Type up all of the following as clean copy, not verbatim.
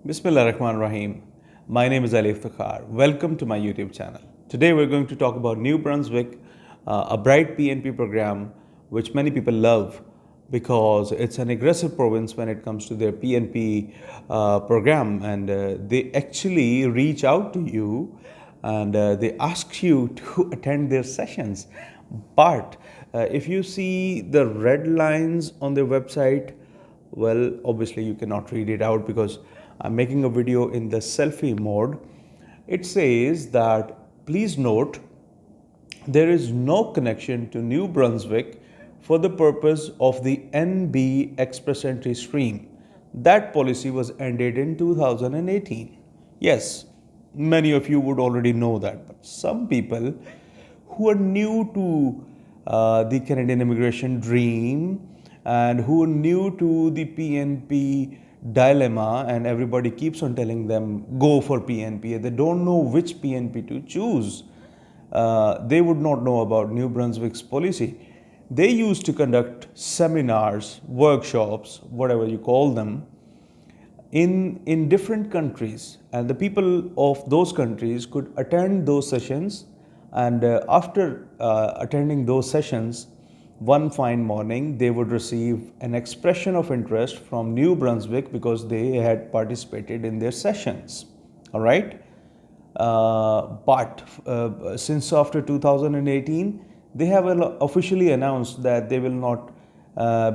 Bismillah Rahman Rahim. My name is Ali Iftikhar. Welcome to my YouTube channel. Today we're going to talk about New Brunswick, a bright PNP program which many people love because it's an aggressive province when it comes to their PNP program, and they actually reach out to you and they ask you to attend their sessions. But if you see the red lines on their website, well, obviously you cannot read it out because I'm making a video in the selfie mode. It says that please note there is no connection to New Brunswick for the purpose of the NB Express Entry stream. That policy was ended in 2018. Yes, many of you would already know that, but some people who are new to the Canadian immigration dream and who are new to the PNP dilemma, and everybody keeps on telling them go for PNP, they don't know which PNP to choose. They would not know about New Brunswick's policy. They used to conduct seminars, workshops, whatever you call them, in different countries, and the people of those countries could attend those sessions. And after attending those sessions, one fine morning they would receive an expression of interest from New Brunswick because they had participated in their sessions. All right. But since after 2018, they have officially announced that they will not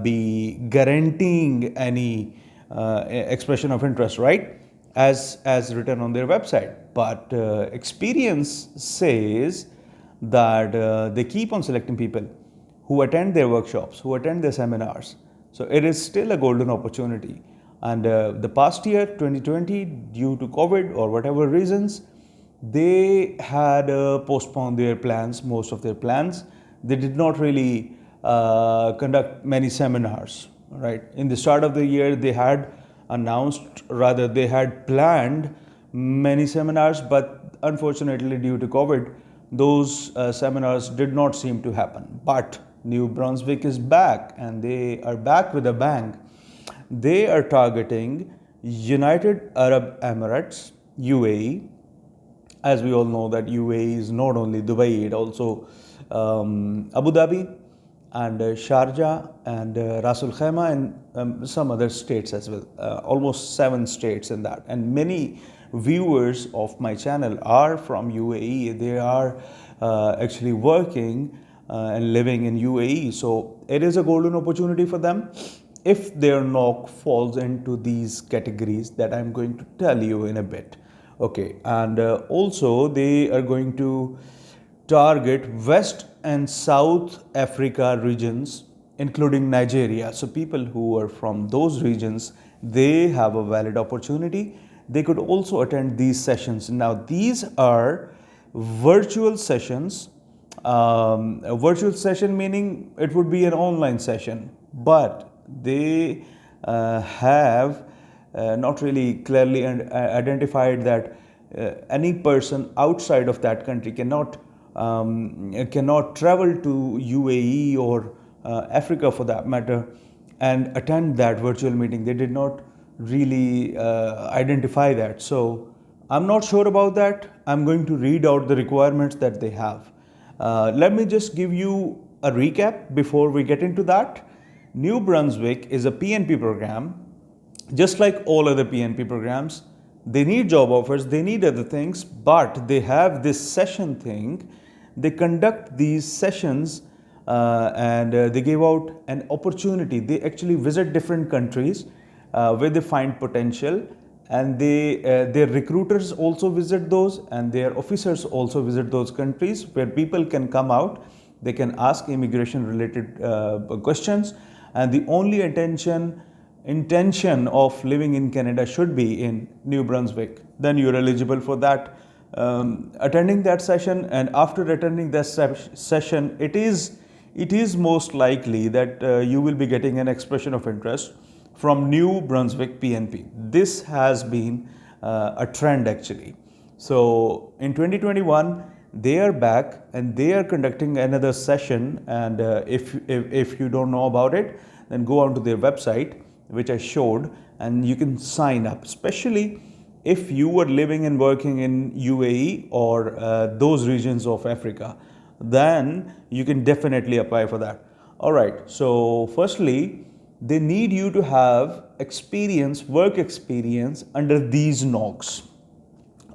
be guaranteeing any expression of interest, right? As written on their website. But experience says that they keep on selecting people who attend their workshops, who attend their seminars. So it is still a golden opportunity. And the past year, 2020, due to COVID or whatever reasons, they had postponed their plans, most of their plans. They did not really conduct many seminars, right? In the start of the year, they had announced, rather they had planned many seminars, but unfortunately due to COVID, those seminars did not seem to happen. But New Brunswick is back, and they are back with a bang. They are targeting United Arab Emirates, UAE. As we all know that UAE is not only Dubai, it also Abu Dhabi and Sharjah and Ras Al Khaimah and some other states as well, almost 7 states in that. And many viewers of my channel are from UAE. They are actually working and living in UAE. So it is a golden opportunity for them if their NOC falls into these categories that I'm going to tell you in a bit. Okay, and also they are going to target West and South Africa regions, including Nigeria. So people who are from those regions, they have a valid opportunity. They could also attend these sessions. Now, these are virtual sessions. A virtual session meaning it would be an online session, but they have not really clearly identified that any person outside of that country cannot travel to UAE or Africa for that matter and attend that virtual meeting. They did not really identify that. So I'm not sure about that. I'm going to read out the requirements that they have. Let me just give you a recap before we get into that. New Brunswick is a PNP program. Just like all other PNP programs, they need job offers, they need other things, but they have this session thing. They conduct these sessions and they give out an opportunity. They actually visit different countries where they find potential, and their recruiters also visit those, and their officers also visit those countries where people can come out. They can ask immigration related questions, and the only intention of living in Canada should be in New Brunswick. Then you're eligible for that. Attending that session, and after attending that session, it is most likely that you will be getting an expression of interest from New Brunswick PNP. This has been a trend actually. So in 2021, they are back and they are conducting another session. And if you don't know about it, then go onto their website which I showed, and you can sign up, especially if you were living and working in UAE or those regions of Africa, then you can definitely apply for that. All right, so firstly, they need you to have experience, work experience under these NOCs.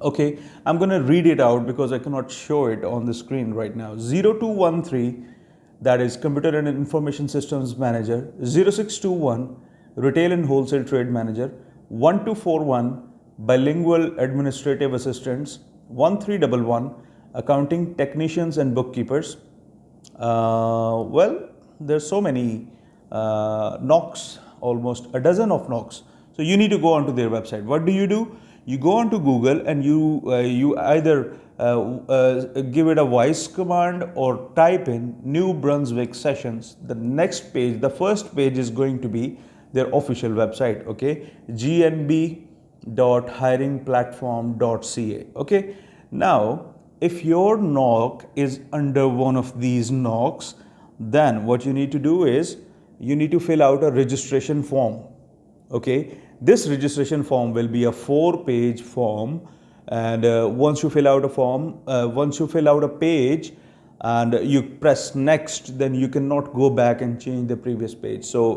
Okay, I'm going to read it out because I cannot show it on the screen right now. 0213, that is Computer and Information Systems Manager. 0621, Retail and Wholesale Trade Manager. 1241, Bilingual Administrative Assistants. 1311, Accounting Technicians and Bookkeepers. Well, there's so many NOCs, almost a dozen of NOCs. So you need to go onto their website. What do? You go onto Google and you either give it a voice command or type in New Brunswick sessions. The next page, the first page is going to be their official website. Okay, gnb.hiringplatform.ca. Okay, now if your NOC is under one of these NOCs, then what you need to do is you need to fill out a registration form. Okay, this registration form will be a 4-page form, and once you fill out a form, once you fill out a page and you press next, then you cannot go back and change the previous page. So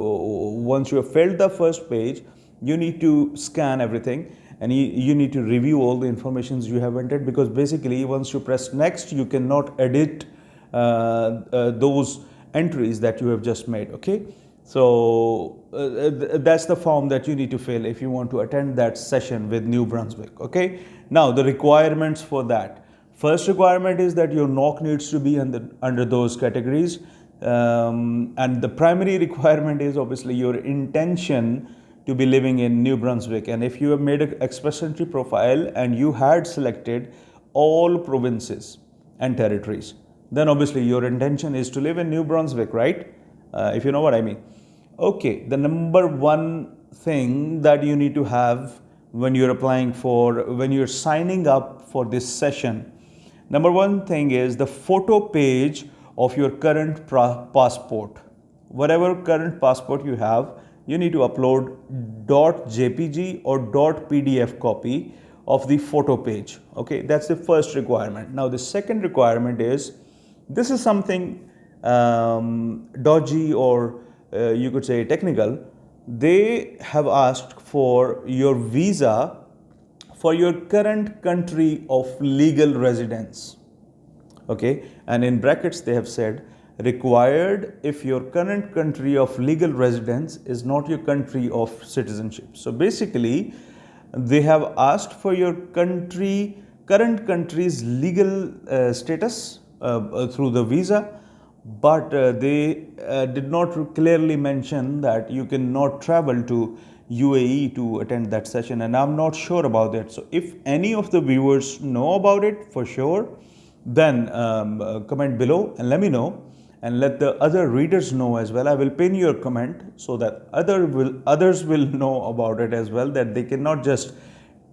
once you have filled the first page, you need to scan everything and you need to review all the informations you have entered, because basically once you press next, you cannot edit those entries that you have just made. Okay, so that's the form that you need to fill if you want to attend that session with New Brunswick. Okay, now the requirements for that. First requirement is that your NOC needs to be under those categories, and the primary requirement is obviously your intention to be living in New Brunswick. And if you have made an express entry profile and you had selected all provinces and territories, then obviously your intention is to live in New Brunswick, right? If you know what I mean. Okay, the number one thing that you need to have when you're applying for, when you're signing up for this session, number one thing is the photo page of your current passport. Whatever current passport you have, you need to upload .jpg or .pdf copy of the photo page. Okay, that's the first requirement. Now the second requirement is, this is something dodgy, or you could say technical. They have asked for your visa for your current country of legal residence. Okay, and in brackets they have said required if your current country of legal residence is not your country of citizenship. So basically they have asked for your current country's legal status through the visa, but they did not clearly mention that you cannot travel to UAE to attend that session, and I'm not sure about that. So if any of the viewers know about it for sure, then comment below and let me know, and let the other readers know as well. I will pin your comment so that others will know about it as well, that they cannot just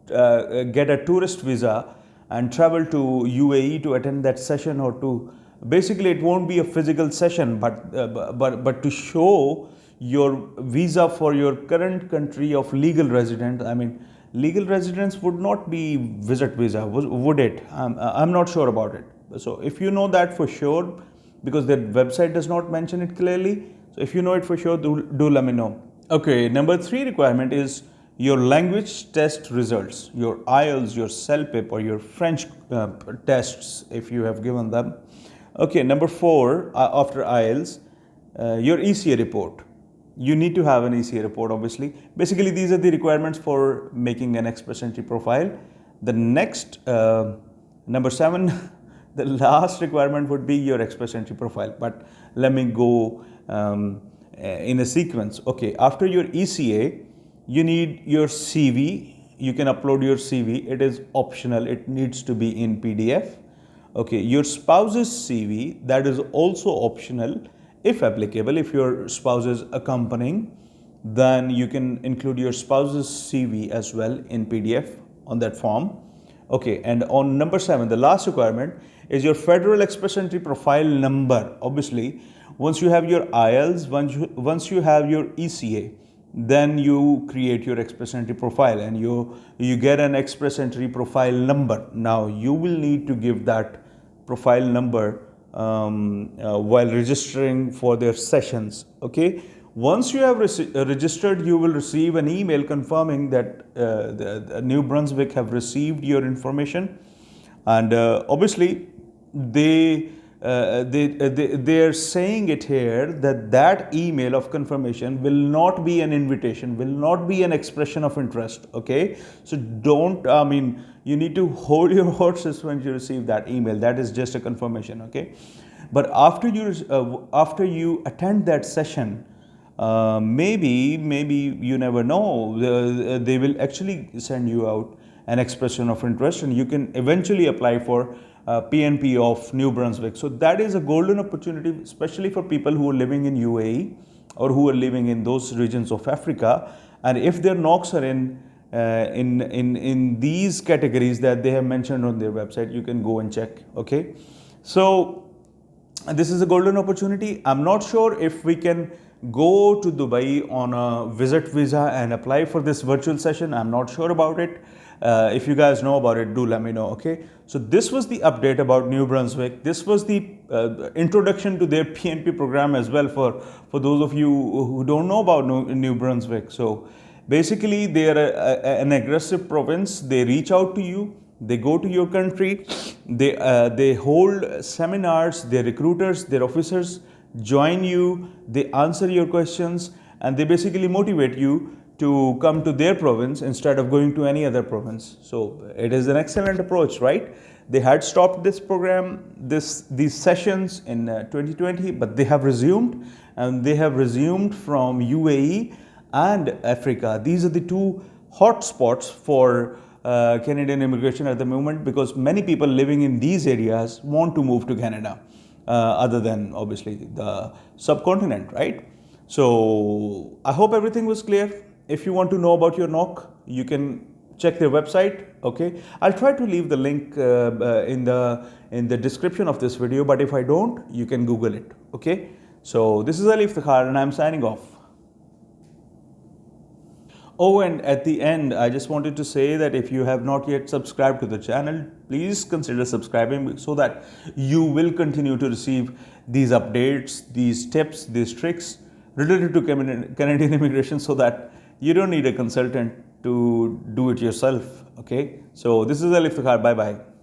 get a tourist visa and travel to UAE to attend that session, or to, basically it won't be a physical session, but to show your visa for your current country of legal residence. I mean, legal residence would not be visit visa, would it? I'm not sure about it. So if you know that for sure, because their website does not mention it clearly, so if you know it for sure, do let me know. Okay, number 3 requirement is your language test results, your IELTS, your CELPIP, or your French tests if you have given them. Okay, number 4, after IELTS, your ECA report. You need to have an ECA report, obviously. Basically, these are the requirements for making an express entry profile. The next, number 7, the last requirement would be your express entry profile. But let me go in a sequence. Okay, after your ECA, you need your CV. You can upload your CV. It is optional. It needs to be in PDF. Okay, your spouse's CV, that is also optional. If applicable, if your spouse is accompanying, then you can include your spouse's CV as well in PDF on that form. Okay, and on number 7, the last requirement is your Federal Express Entry Profile number. Obviously, once you have your IELTS, once you have your ECA, then you create your express entry profile, and you get an express entry profile number. Now you will need to give that profile number while registering for their sessions. Okay, once you have registered, you will receive an email confirming that the New Brunswick have received your information, and obviously they are saying it here that that email of confirmation will not be an invitation, will not be an expression of interest. Okay, so don't, I mean, you need to hold your horses when you receive that email. That is just a confirmation. Okay, but after you attend that session, maybe you never know, they will actually send you out an expression of interest, and you can eventually apply for PNP of New Brunswick. So that is a golden opportunity, especially for people who are living in UAE or who are living in those regions of Africa. And if their NOCs are in these categories that they have mentioned on their website, you can go and check. Okay, so this is a golden opportunity. I'm not sure if we can go to Dubai on a visit visa and apply for this virtual session. I'm not sure about it. If you guys know about it, do let me know. Okay, so this was the update about New Brunswick. This was the introduction to their PNP program as well, for those of you who don't know about New Brunswick. So basically they are an aggressive province. They reach out to you, they go to your country, they hold seminars, their recruiters, their officers join you, they answer your questions, and they basically motivate you to come to their province instead of going to any other province. So it is an excellent approach, right? They had stopped this program, these sessions in 2020, but they have resumed, and they have resumed from UAE and Africa. These are the two hot spots for Canadian immigration at the moment, because many people living in these areas want to move to Canada, other than obviously the subcontinent, right? So I hope everything was clear. If you want to know about your NOC, you can check their website. Okay, I'll try to leave the link in the description of this video, but if I don't, you can Google it. Okay, so this is Ali Iftikhar, and I'm signing off. Oh, and at the end, I just wanted to say that if you have not yet subscribed to the channel, please consider subscribing, so that you will continue to receive these updates, these tips, these tricks related to Canadian immigration, so that you don't need a consultant to do it yourself. Okay, so this is Ali Iftikhar. Bye bye.